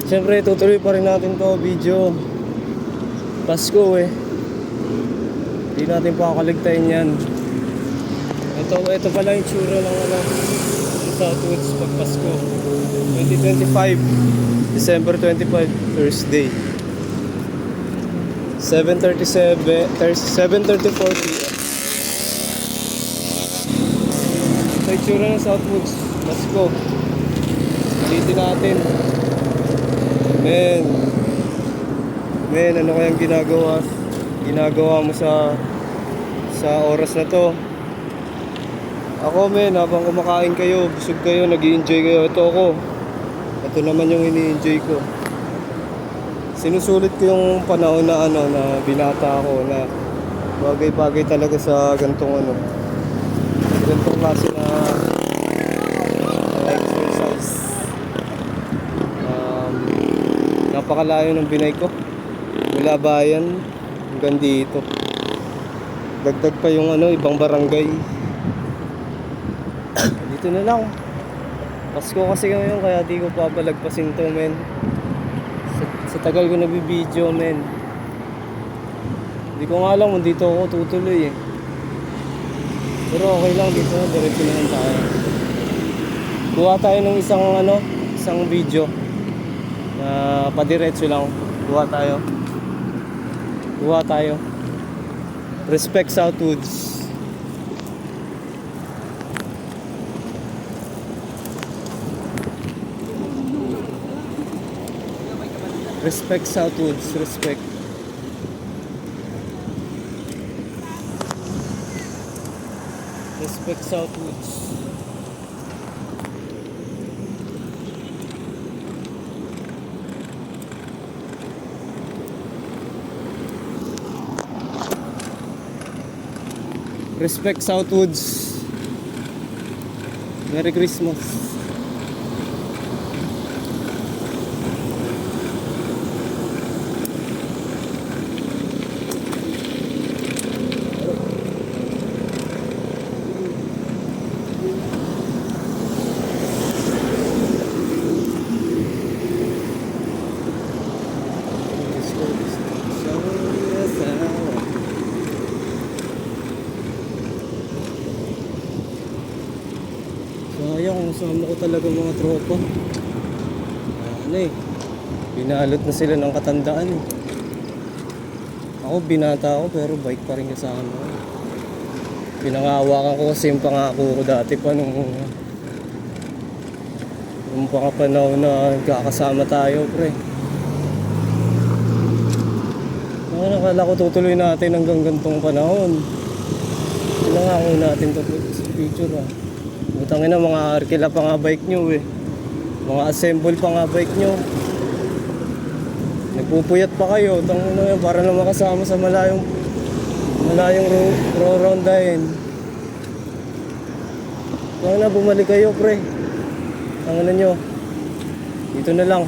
Siyempre tutuloy pa rin natin to video. Pasko eh. Hindi natin pakakaligtayin yan. Ito pala yung tsura ng Southwoods pag Pasko 2025 December 25 Thursday 7:34 PM. Ito yung tsura ng Southwoods Pasko. Ulitin natin. Men, ano kayang ginagawa mo sa oras na to? Ako men, habang kumakain kayo, busog kayo, nag-i-enjoy kayo. Ito naman yung ini-enjoy ko. Sinusulit ko yung panahon na na binata ako, na bagay-bagay talaga sa gantong klase na exercise. Napakalayo ng binay ko mula bayan hanggang dito. Dagdag pa yung ibang barangay. Dito na lang. Pasko kasi ngayon, kaya di ko papalagpasin to men. Sa tagal ko nagbibideo men. Hindi ko nga alam kung dito ako tutuloy eh. Pero okay lang dito, diretso na lang tayo. Kuha tayo ng isang video na padiretso lang. Kuha tayo. Respect Southwoods. Respect Southwoods, respect. Respect Southwoods. Respect Southwoods. Merry Christmas. Sayang kung sama ko talaga mga tropa. Binalot na sila ng katandaan eh. Ako binata ako pero bike pa rin kasama. Pinangawakan ko kasi yung pangako ko dati pa nung panahon na nagkakasama tayo pre. Nakala ko tutuloy natin hanggang gantong panahon. Pinangako natin to sa picture ah. Butangin na, mga arkila pa nga bike nyo eh. Mga assemble pa nga bike nyo. Nagpupuyat pa kayo. Tangin na yan para lang makasama sa malayong rondahin. Tangin na, bumalik kayo pre. Tangin na nyo. Dito na lang.